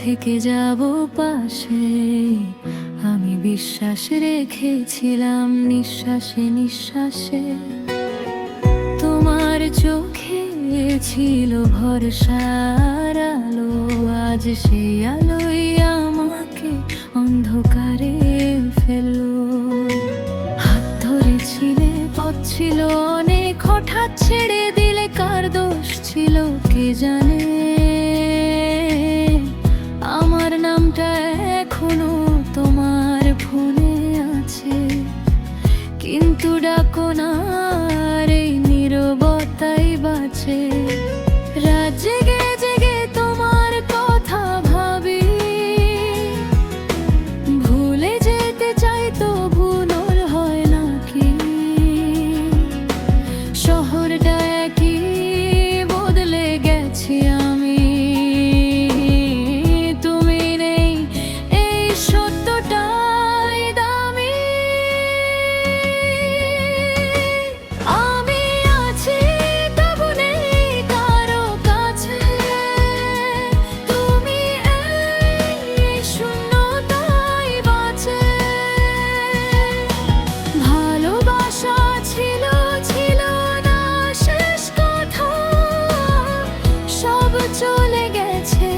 থেকে যাব পাশে। আমি বিশ্বাস রেখেছিলাম নিঃশ্বাসে নিঃশ্বাসে। তোমার চোখে ছিল ভরসার আলো, আজ সেই আলোই আমাকে অন্ধকারে ফেললো। হাত ধরেছিলে, পথ ছিল অনেক, হঠাৎ ছেড়ে দিলে কার দোষ ছিল কে জানে। আমার নামটা এখনো তোমার ফোনে আছে, কিন্তু ডাকো না, আর এই নীরবতাই বাঁচে। রাত জেগে জেগে তোমার কথা ভাবি, ভুলে যেতে চাই তো ভুল হয় নাকি। শহরটা একই, বদলে গেছি আমি, তুমি নেই এই সত্যটাই দামি। আমি আছি তবু নেই কারো কাছে, তুমি এই শূন্যতাই বাঁচে। ভালোবাসা ছিল ছিল না শেষ কথা, সব চলে গেছে,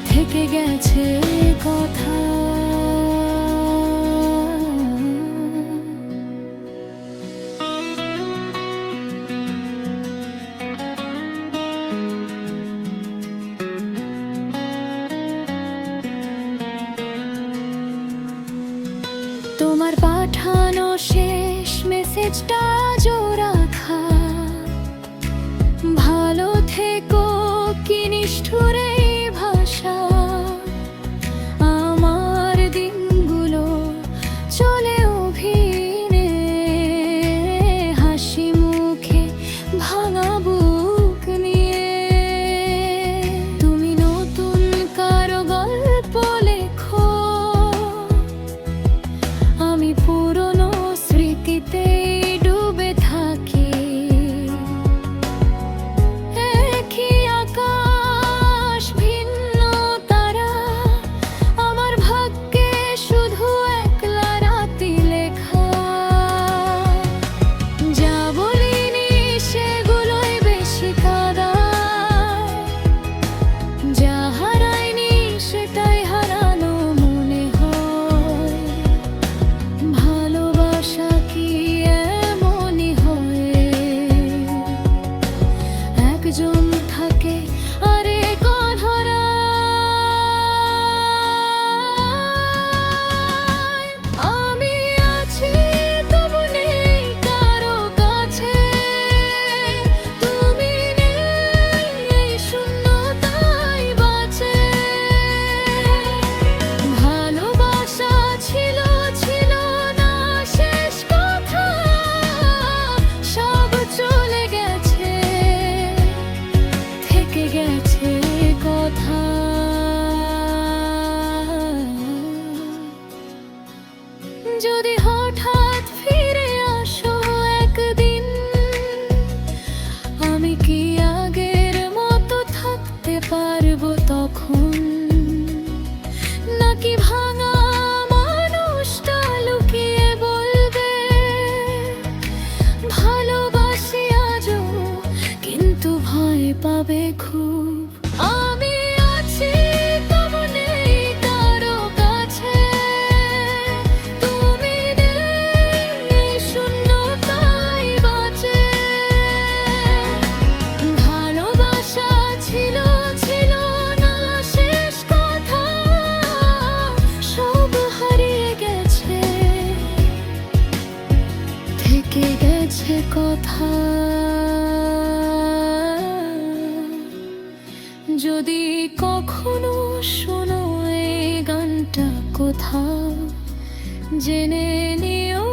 থেকে গেছে কথা। তোমার পাঠানো শেষ মেসেজটা আজও রাখা, ভালো থেকো কি নিষ্ঠুর এই ভাষা। আমার দিনগুলো চলে অভিনে, হাসি মুখে ভাঙা বুক নিয়ে। তুমি নতুন কারো গল্প লেখো, আমি পুরনো স্মৃতিতে ডুবে থাকি। একই আকাশ, ভিন্ন তারা, আমার ভাগ্যে শুধু একলা রাতি লেখা। যা বলিনি সেগুলোই বেশি কাঁদায়, যা হারাইনি সেটাই হারানো মনে হয়। ভালোবাসা কি এমনই হয়, একজন থাকে আরেক অধরায়। আমি আছি তবু নেই কারো কাছে, তুমি নেই এই শূন্যতাই বাঁচে। ভালোবাসা ছিল ছিল না শেষ কথা, সব চলে গেছে, থেকে গেছে কথা। যদি হঠাৎ ফিরে আসো একদিন, আমি কি আগের মতো থাকতে পারবো তখন? নাকি ভাঙা মানুষটা লুকিয়ে বলবে ভালোবাসি আজও, কিন্তু ভয় পাবে খুব। আমি আছি তবু নেই কারো কাছে, তুমি নেই শূন্যতাই বাঁচে। ভালোবাসা ছিল ছিল না শেষ কথা, সব হারিয়ে গেছে, থেকে গেছে কথা। যদি কখনো শোনো এই গানটা কোথাও, জেনে নিও